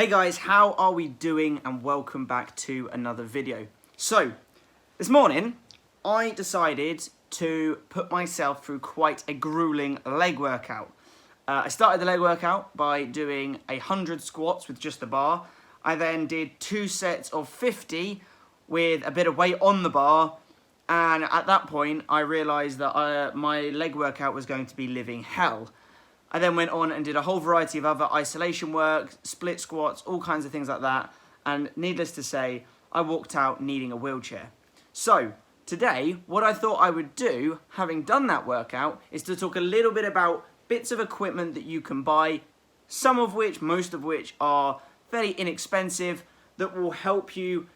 Hey guys, how are we doing? And welcome back to another video. So, this morning, I decided to put myself through quite a grueling leg workout. I started the leg workout by doing 100 squats with just the bar. I then did 2 sets of 50 with a bit of weight on the bar. And at that point, I realised that my leg workout was going to be living hell. I then went on and did a whole variety of other isolation work, split squats, all kinds of things like that. And needless to say, I walked out needing a wheelchair. So today, what I thought I would do, having done that workout, is to talk a little bit about bits of equipment that you can buy, most of which are fairly inexpensive, that will help you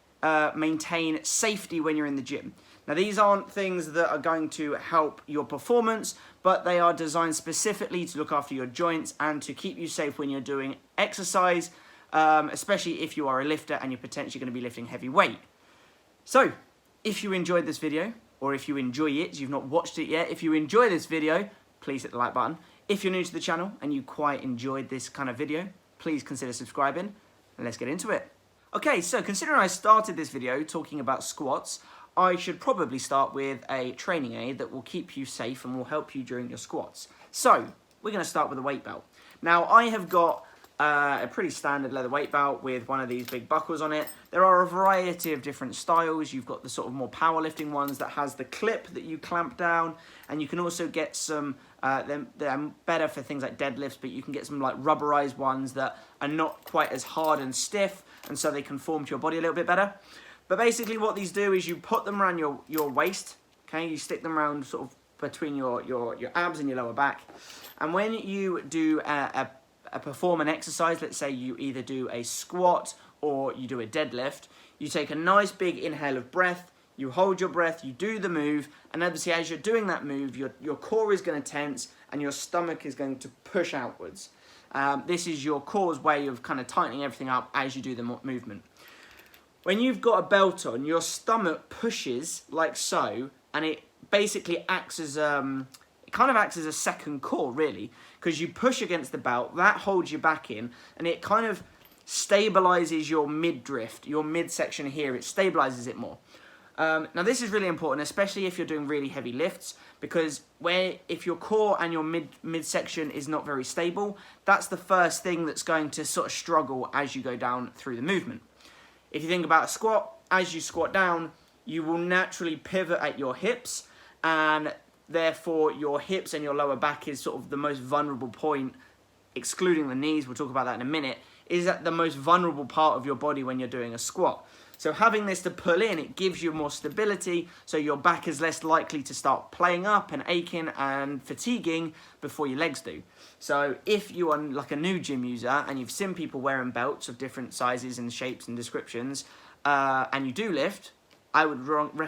maintain safety when you're in the gym. Now, these aren't things that are going to help your performance, but they are designed specifically to look after your joints and to keep you safe when you're doing exercise, especially if you are a lifter and you're potentially going to be lifting heavy weight. So, if you enjoyed this video, or if you enjoy it, you've not watched it yet, if you enjoy this video, please hit the like button. If you're new to the channel and you quite enjoyed this kind of video, please consider subscribing, and let's get into it. Okay, so considering I started this video talking about squats, I should probably start with a training aid that will keep you safe and will help you during your squats. So, we're going to start with a weight belt. Now, I have got a pretty standard leather weight belt with one of these big buckles on it. There are a variety of different styles. You've got the sort of more powerlifting ones that has the clip that you clamp down, and you can also get some, they're better for things like deadlifts, but you can get some like rubberized ones that are not quite as hard and stiff, and so they conform to your body a little bit better. But basically what these do is you put them around your waist, okay? You stick them around sort of between your abs and your lower back. And when you do perform an exercise, let's say you either do a squat or you do a deadlift, you take a nice big inhale of breath, you hold your breath, you do the move, and obviously as you're doing that move, your core is going to tense and your stomach is going to push outwards. This is your core's way of kind of tightening everything up as you do the movement. When you've got a belt on, your stomach pushes like so, and it basically acts as it kind of acts as a second core, really, because you push against the belt, that holds you back in, and it kind of stabilizes your midriff, your midsection here. It stabilizes it more. Now, this is really important, especially if you're doing really heavy lifts, because if your core and your midsection is not very stable, that's the first thing that's going to sort of struggle as you go down through the movement. If you think about a squat, as you squat down, you will naturally pivot at your hips, and therefore your hips and your lower back is sort of the most vulnerable point, excluding the knees, we'll talk about that in a minute, is at the most vulnerable part of your body when you're doing a squat. So having this to pull in, it gives you more stability, so your back is less likely to start playing up and aching and fatiguing before your legs do. So if you are like a new gym user and you've seen people wearing belts of different sizes and shapes and descriptions, and you do lift, I would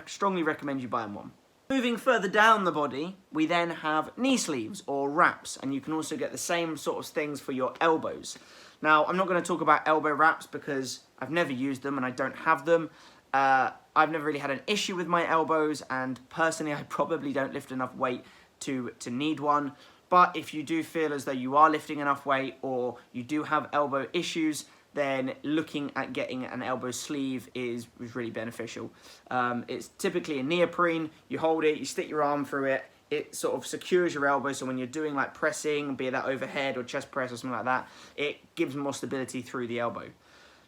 strongly recommend you buying one. Moving further down the body, we then have knee sleeves or wraps, and you can also get the same sort of things for your elbows. Now, I'm not going to talk about elbow wraps because I've never used them and I don't have them. I've never really had an issue with my elbows, and personally I probably don't lift enough weight to need one. But if you do feel as though you are lifting enough weight or you do have elbow issues, then looking at getting an elbow sleeve is really beneficial. It's typically a neoprene. You hold it, you stick your arm through it, it sort of secures your elbow, so when you're doing like pressing, be that overhead or chest press or something like that, it gives more stability through the elbow.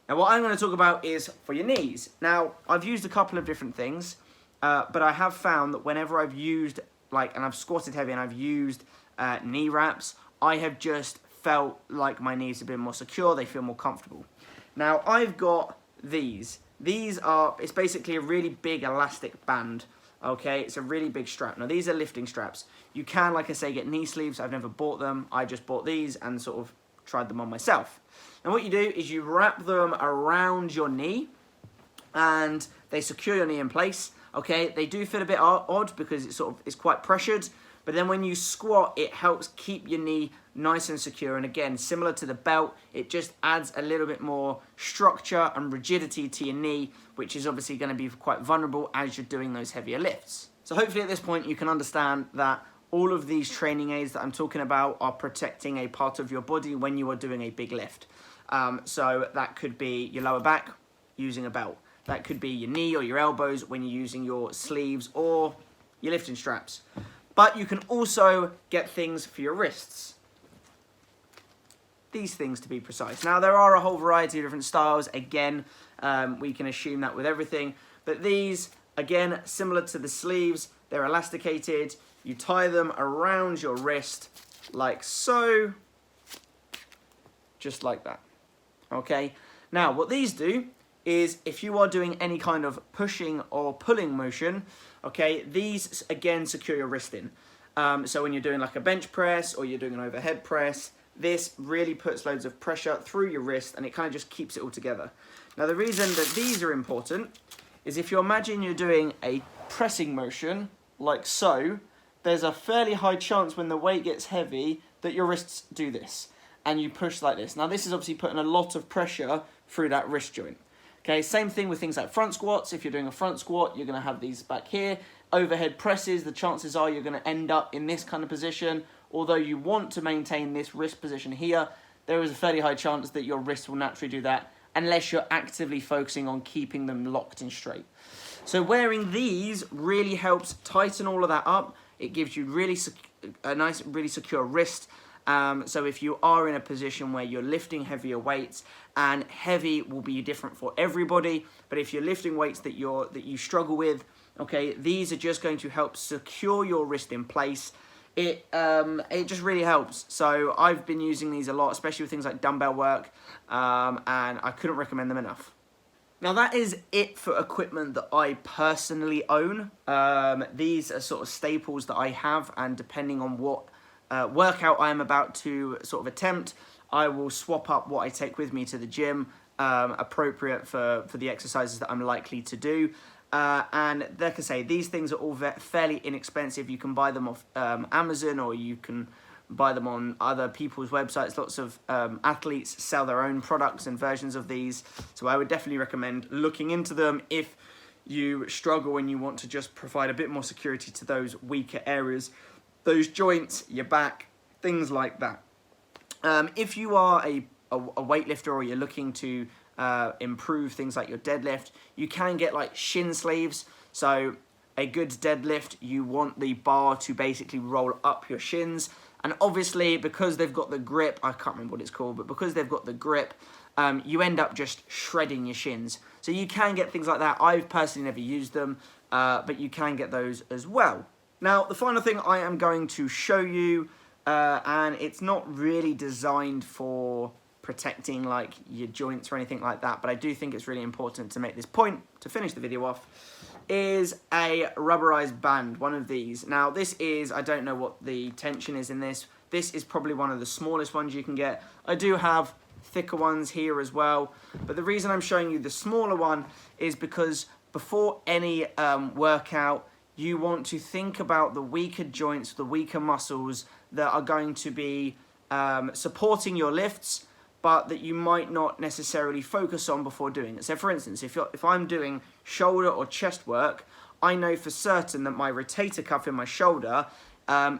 Now, what I'm going to talk about is for your knees. Now, I've used a couple of different things, but I have found that whenever I've used, and I've squatted heavy and I've used knee wraps, I have just felt like my knees have been more secure, they feel more comfortable. Now, I've got these. It's basically a really big elastic band. Okay, it's a really big strap. Now, these are lifting straps. You can, like I say, get knee sleeves. I've never bought them. I just bought these and sort of tried them on myself. And what you do is you wrap them around your knee and they secure your knee in place. Okay, they do feel a bit odd because it's quite pressured. But then when you squat, it helps keep your knee nice and secure. And again, similar to the belt, it just adds a little bit more structure and rigidity to your knee, which is obviously going to be quite vulnerable as you're doing those heavier lifts. So hopefully at this point you can understand that all of these training aids that I'm talking about are protecting a part of your body when you are doing a big lift. So that could be your lower back using a belt. That could be your knee or your elbows when you're using your sleeves or your lifting straps. But you can also get things for your wrists. These things, to be precise. Now, there are a whole variety of different styles. Again, we can assume that with everything. But these, again, similar to the sleeves, they're elasticated. You tie them around your wrist like so. Just like that. Okay? Now, what these do is if you are doing any kind of pushing or pulling motion, okay, these, again, secure your wrist in. So when you're doing like a bench press or you're doing an overhead press, this really puts loads of pressure through your wrist and it kind of just keeps it all together. Now, the reason that these are important is if you imagine you're doing a pressing motion, like so, there's a fairly high chance when the weight gets heavy that your wrists do this and you push like this. Now, this is obviously putting a lot of pressure through that wrist joint. Okay, same thing with things like front squats. If you're doing a front squat, you're going to have these back here. Overhead presses, the chances are you're going to end up in this kind of position. Although you want to maintain this wrist position here, there is a fairly high chance that your wrist will naturally do that unless you're actively focusing on keeping them locked and straight. So wearing these really helps tighten all of that up. It gives you a nice, really secure wrist. So if you are in a position where you're lifting heavier weights, and heavy will be different for everybody, but if you're lifting weights that you struggle with, okay, these are just going to help secure your wrist in place. It just really helps. So I've been using these a lot, especially with things like dumbbell work, and I couldn't recommend them enough. Now, that is it for equipment that I personally own. These are sort of staples that I have, and depending on what workout I am about to sort of attempt, I will swap up what I take with me to the gym, appropriate for the exercises that I'm likely to do. And like I say, these things are all fairly inexpensive. You can buy them off Amazon, or you can buy them on other people's websites. Lots of athletes sell their own products and versions of these. So I would definitely recommend looking into them if you struggle and you want to just provide a bit more security to those weaker areas, those joints, your back, things like that. If you are a weightlifter or you're looking to improve things like your deadlift, you can get like shin sleeves. So a good deadlift, you want the bar to basically roll up your shins, and obviously because they've got the grip, I can't remember what it's called, but because they've got the grip, you end up just shredding your shins. So you can get things like that. I've personally never used them, but you can get those as well. Now, the final thing I am going to show you, and it's not really designed for protecting like your joints or anything like that, but I do think it's really important to make this point to finish the video off, is a rubberized band, one of these. Now, this is, I don't know what the tension is in this. This is probably one of the smallest ones you can get. I do have thicker ones here as well, but the reason I'm showing you the smaller one is because before any workout, you want to think about the weaker joints, the weaker muscles that are going to be supporting your lifts, but that you might not necessarily focus on before doing it. So for instance, if I'm doing shoulder or chest work, I know for certain that my rotator cuff in my shoulder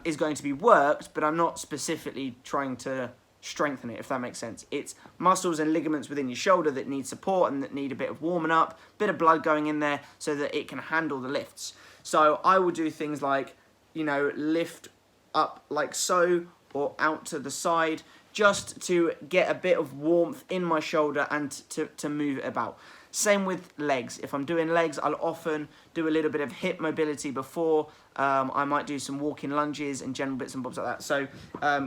is going to be worked, but I'm not specifically trying to strengthen it, if that makes sense. It's muscles and ligaments within your shoulder that need support and that need a bit of warming up, bit of blood going in there so that it can handle the lifts. So I will do things like, you know, lift up like so or out to the side, just to get a bit of warmth in my shoulder and to move it about. Same with legs. If I'm doing legs, I'll often do a little bit of hip mobility before. I might do some walking lunges and general bits and bobs like that. So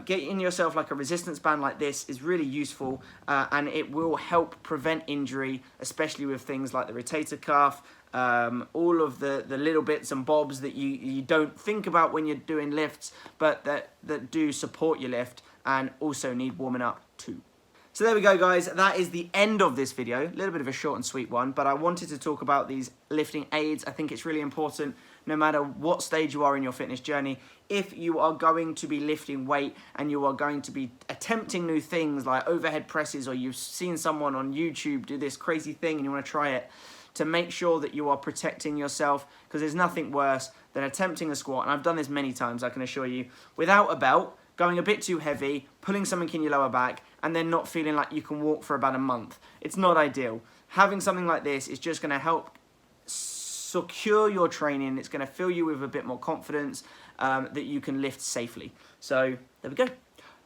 getting yourself like a resistance band like this is really useful, and it will help prevent injury, especially with things like the rotator cuff, all of the little bits and bobs that you don't think about when you're doing lifts, but that do support your lift and also need warming up too. So there we go, guys. That is the end of this video. A little bit of a short and sweet one, but I wanted to talk about these lifting aids. I think it's really important, no matter what stage you are in your fitness journey. If you are going to be lifting weight and you are going to be attempting new things like overhead presses, or you've seen someone on YouTube do this crazy thing and you want to try it, to make sure that you are protecting yourself, because there's nothing worse than attempting a squat, and I've done this many times, I can assure you, without a belt, going a bit too heavy, pulling something in your lower back, and then not feeling like you can walk for about a month. It's not ideal. Having something like this is just going to help secure your training. It's going to fill you with a bit more confidence that you can lift safely. So there we go.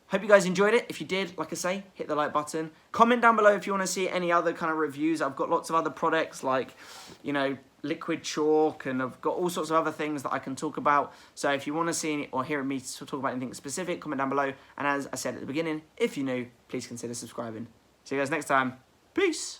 Hope you guys enjoyed it. If you did, like I say, hit the like button. Comment down below if you want to see any other kind of reviews. I've got lots of other products like, you know, liquid chalk, and I've got all sorts of other things that I can talk about. So if you want to see or hear me talk about anything specific, comment down below. And as I said at the beginning, if you're new, please consider subscribing. See you guys next time. Peace.